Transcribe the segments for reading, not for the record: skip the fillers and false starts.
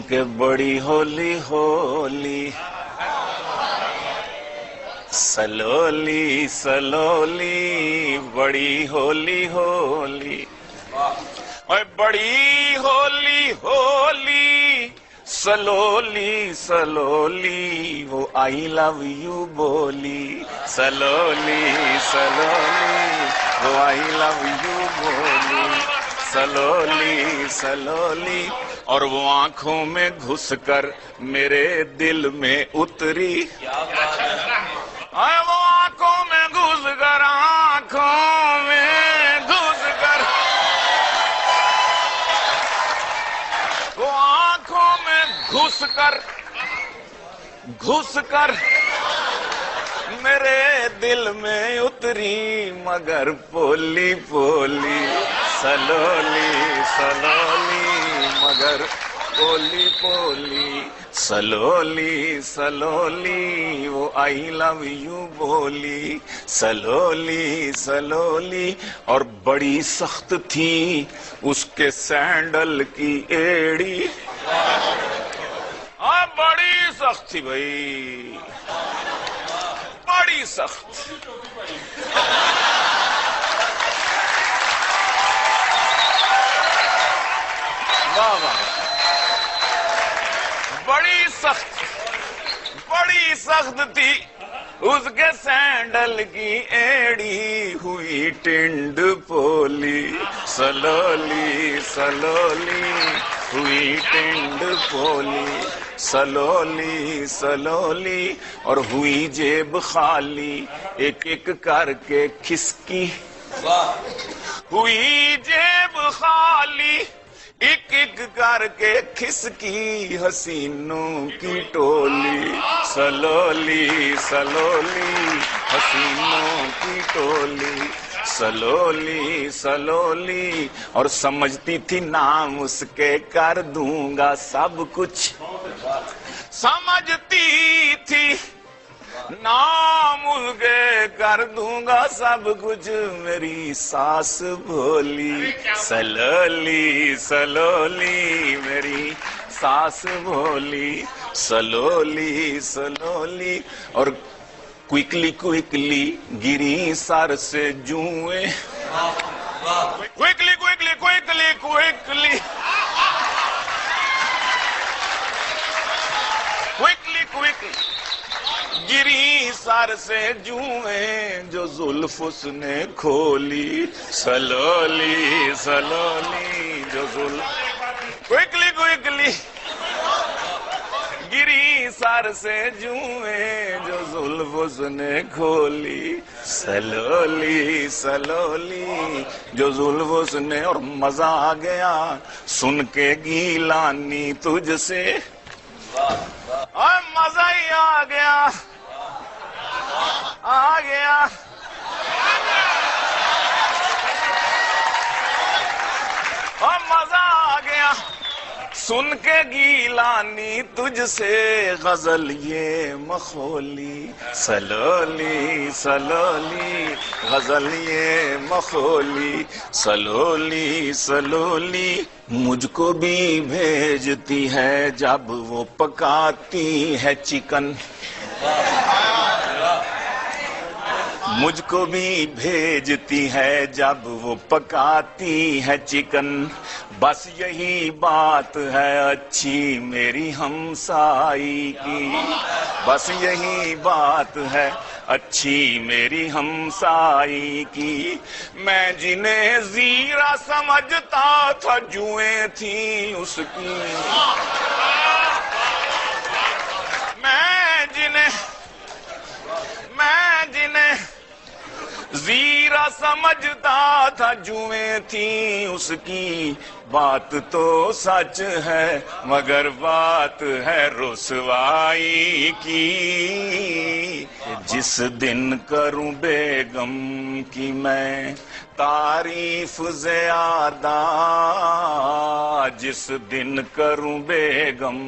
کہ بڑی Holi Holi slowly slowly بڑی ہولی ہولی اور بڑی ہولی ہولی سلولی سلولی وہ آئی لو یو بولی سلولی سلولی وہ آئی لو یو بولی سلولی سلولی اور وہ آنکھوں میں گھس کر میرے دل میں اتری وہ آنکھوں میں گھس کر آنکھوں میں گھس کر وہ آنکھوں میں گھس کر میرے دل میں اتری مگر پولی پولی سلولی سلولی مگر پولی پولی سلولی سلولی وہ آئی لو یو بولی سلولی سلولی اور بڑی سخت تھی اس کے سینڈل کی ایڑی بڑی سخت تھی بھائی بڑی سخت واہ واہ بڑی سخت تھی اس کے سینڈل کی ایڑی ہوئی ٹنڈ پولی سلولی سلولی ہوئی ٹنڈ پولی سلولی سلولی اور ہوئی جیب خالی ایک ایک کر کے کھسکی ہوئی جیب خالی ایک ایک کر کے کھسکی حسینوں کی ٹولی سلولی سلولی حسینوں کی ٹولی سلولی سلولی اور سمجھتی تھی نام اس کے کر دوں گا سب کچھ سمجھتی تھی نام اس کے کر دوں گا سب کچھ میری ساس بولی سلولی سلولی میری ساس بولی سلولی سلولی اور کوئکلی کوئکلی گری سر سے جوئیں quickly quickly quickly quickly quickly quickly گری سر سے جوئیں جو زلف اس نے کھولی سلولی سلولی جو زلف کوئکلی کوئکلی گری سر سے جوئیں جو زلف اس نے کھولی سلولی سلولی جو زلف اس نے اور مزہ آ گیا سن کے گیلانی تجھ سے اور مزہ ہی آ گیا اور مزہ آ گیا سن کے گیلانی تجھ سے غزل یہ مخولی سلولی سلولی غزل یہ مخولی سلولی سلولی مجھ کو بھی بھیجتی ہے جب وہ پکاتی ہے چکن مجھ کو بھی بھیجتی ہے جب وہ پکاتی ہے چکن بس یہی بات ہے اچھی میری ہمسائی کی بس یہی بات ہے اچھی میری ہمسائی کی میں جنہیں زیرہ سمجھتا تھا جوئیں تھیں اس کی میں جنہیں زیرہ سمجھتا تھا جوئیں تھیں اس کی بات تو سچ ہے مگر بات ہے رسوائی کی جس دن کروں بیگم کی میں تعریف زیادہ جس دن کروں بیگم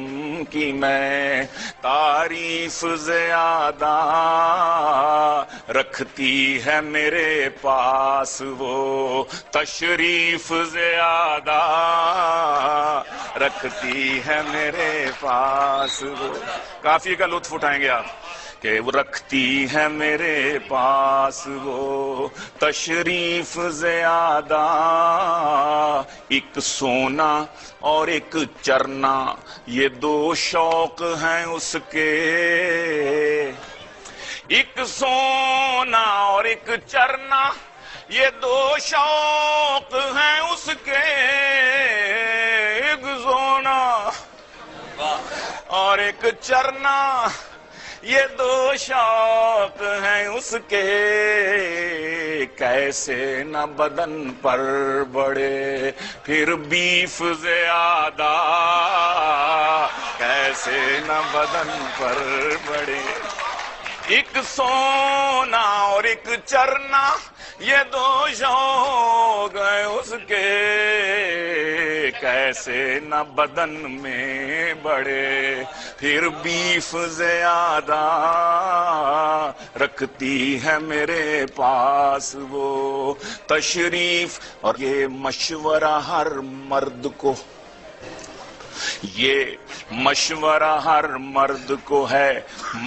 کی میں تعریف زیادہ رکھتی ہے میرے پاس وہ تشریف زیادہ رکھتی ہے میرے پاس وہ. کافی کا لطف اٹھائیں گے آپ کہ وہ رکھتی ہے میرے پاس وہ تشریف زیادہ. ایک سونا اور ایک چرنا یہ دو شوق ہیں اس کے. ایک سونا اور ایک چرنا یہ دو شوق ہیں اس کے. ایک سونا اور ایک چرنا یہ دو شوق ہیں اس کے. کیسے نہ بدن پر بڑے پھر بیف زیادہ. کیسے نہ بدن پر بڑے. ایک سونا اور ایک چرنا یہ دو شوق ہیں اس کے. کیسے نہ بدن میں بڑے پھر بیف زیادہ. رکھتی ہے میرے پاس وہ تشریف. اور یہ مشورہ ہر مرد کو, یہ مشورہ ہر مرد کو ہے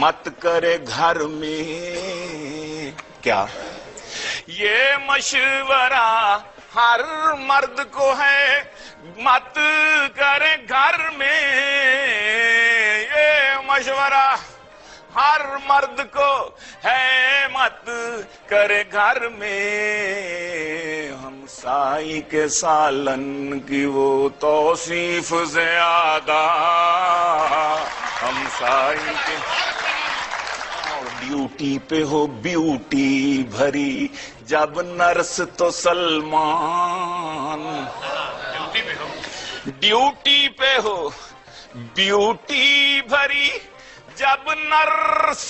مت کرے گھر میں. کیا یہ مشورہ ہر مرد کو ہے مت کرے گھر میں. یہ مشورہ ہر مرد کو ہے مت کرے گھر میں. ہمسائی کے سالن کی وہ توصیف زیادہ. ہمسائی کے ڈیوٹی پہ ہو بیوٹی بھری جب نرس تو سلمان. ڈیوٹی پہ ہو بیوٹی بھری جب نرس.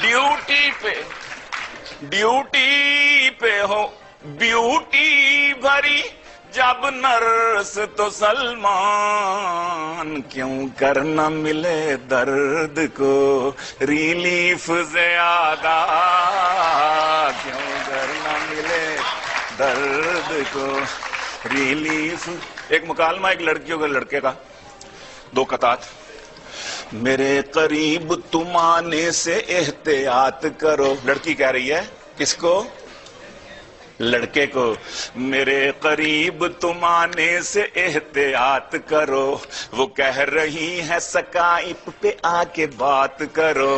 ڈیوٹی پہ ہو بیوٹی بھری جب نرس تو سلمان. کیوں کرنا ملے درد کو ریلیف زیادہ. کیوں کرنا ملے درد کو ریلیف. ایک مکالمہ ایک لڑکیوں کا لڑکے کا, دو قطعات. میرے قریب تم آنے سے احتیاط کرو. لڑکی کہہ رہی ہے کس کو؟ لڑکے کو. میرے قریب تم آنے سے احتیاط کرو. وہ کہہ رہی ہے سکائپ پہ آ کے بات کرو.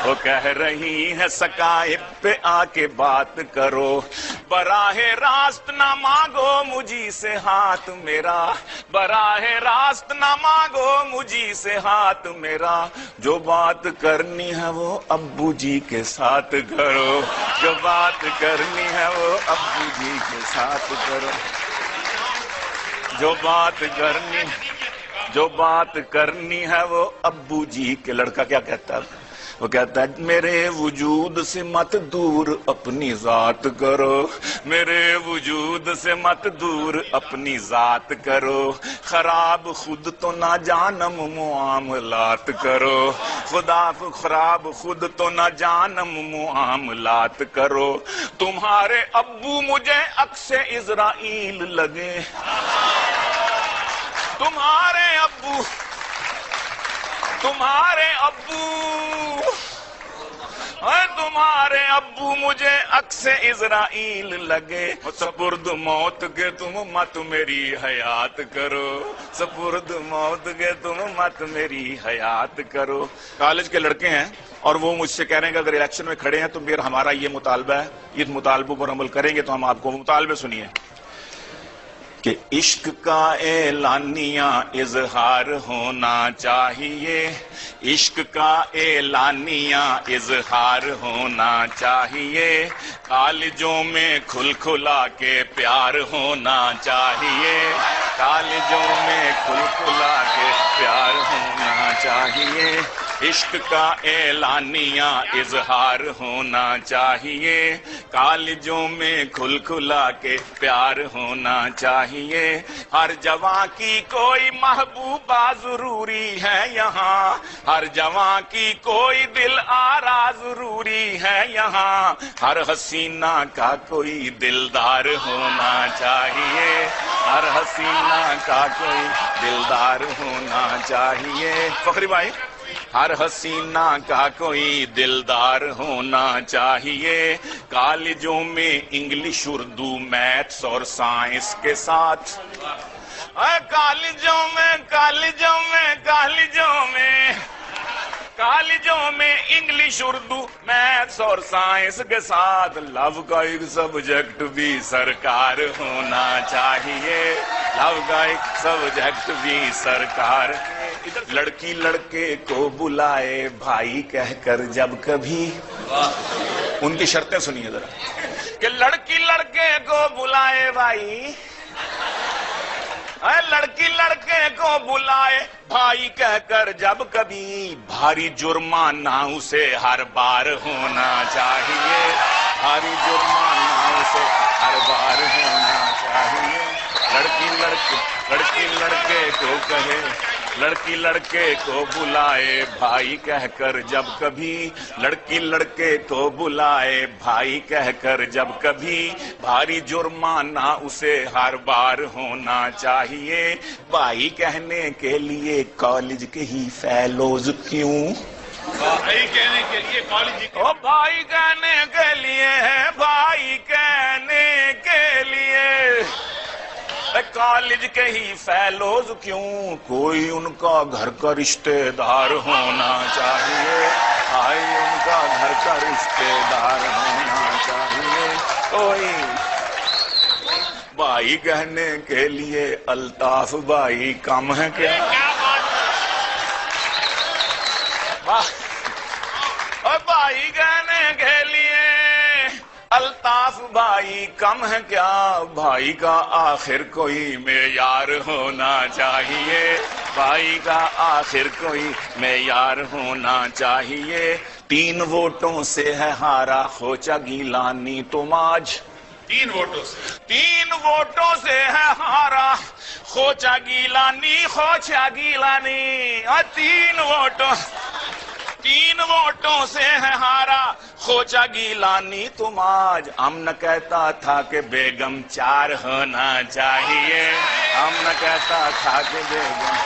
وہ کہہ رہی ہے سکائپ پہ آ کے بات کرو. براہ راست نہ مانگو مجھی سے ہاتھ میرا. براہ راست نہ مانگو مجھی سے ہاتھ میرا. جو بات کرنی ہے وہ ابو جی کے ساتھ کرو. جو بات کرنی ہے وہ ابو جی کے ساتھ کرو. جو بات کرنی ہے وہ ابو جی کے. لڑکا کیا کہتا ہے؟ وہ کہتا ہے میرے وجود سے مت دور اپنی ذات کرو. میرے وجود سے مت دور اپنی ذات کرو. خراب خود تو نہ جانم معاملات کرو. خراب خود تو نہ جانم معاملات کرو. تمہارے ابو مجھے عکس اسرائیل لگے. تمہارے ابو مجھے عکس اسرائیل لگے. سپرد موت کے تم مت میری حیات کرو. سپرد موت کے تم مت میری حیات کرو. کالج کے لڑکے ہیں اور وہ مجھ سے کہہ رہے ہیں کہ اگر الیکشن میں کھڑے ہیں تو پھر ہمارا یہ مطالبہ ہے, اس مطالبوں پر عمل کریں گے. تو ہم آپ کو مطالبے سنیے کہ عشق کا اعلانیہ اظہار ہونا چاہیے. عشق کا اعلانیہ اظہار ہونا چاہیے. کالجوں میں کھل کھلا کے پیار ہونا چاہیے. کالجوں میں کھل کھلا کے پیار ہونا چاہیے. عشق کا اعلانیہ اظہار ہونا چاہیے، کالجوں میں کھل کھلا کے پیار ہونا چاہیے، ہر جوان کی کوئی محبوبہ ضروری ہے یہاں، ہر جوان کی کوئی دل آرا ضروری ہے یہاں، ہر حسینہ کا کوئی دلدار ہونا چاہیے، ہر حسینہ کا کوئی دلدار ہونا چاہیے۔ فخری بھائی، ہر حسینہ کا کوئی دلدار ہونا چاہیے، کالجوں میں انگلش اردو میتھس اور سائنس کے ساتھ، کالجوں میں انگلش اردو میتھس اور سائنس کے ساتھ لو کا ایک سبجیکٹ بھی سرکار ہونا چاہیے، لو کا ایک سبجیکٹ بھی سرکار۔ لڑکی لڑکے کو بلائے بھائی کہہ کر جب کبھی، ان کی شرطیں سنیے ذرا، کہ لڑکی لڑکے کو بلائے بھائی، لڑکی لڑکے کو بلائے بھائی کہہ کر جب کبھی، بھاری جرمانہ اسے ہر بار ہونا چاہیے، بھاری جرمانہ اسے ہر بار ہونا چاہیے۔ لڑکی لڑکے کو کہے، لڑکی لڑکے کو بلائے بھائی کہہ کر جب کبھی، لڑکی لڑکے کو بلائے بھائی کہہ کر جب کبھی، بھاری جرمانہ اسے ہر بار ہونا چاہیے۔ بھائی کہنے کے لیے کالج کے ہی فیلوز کیوں، بھائی کہنے کے لیے کالج، بھائی کہنے کے لیے، بھائی کہنے کے لیے کالج کے ہی فیلوز کیوں، کوئی ان کا گھر کا رشتہ دار ہونا چاہیے، بھائی ان کا گھر کا رشتہ دار ہونا چاہیے۔ کوئی بھائی کہنے کے لیے الطاف بھائی کم ہے کیا، بھائی کہنے کے لیے الطاف بھائی کم ہے کیا، بھائی کا آخر کوئی معیار ہونا چاہیے، بھائی کا آخر کوئی معیار ہونا چاہیے۔ 3 ووٹوں سے ہے ہارا خوچا گیلانی تم آج، 3 ووٹوں سے، 3 ووٹوں سے ہے ہارا خوچا گیلانی، خوچا گیلانی، 3 ووٹوں سے ہے ہارا خوچا گیلانی تم آج، ہم نہ کہتا تھا کہ بیگم 4 ہونا چاہیے، ہم نہ کہتا تھا کہ بیگم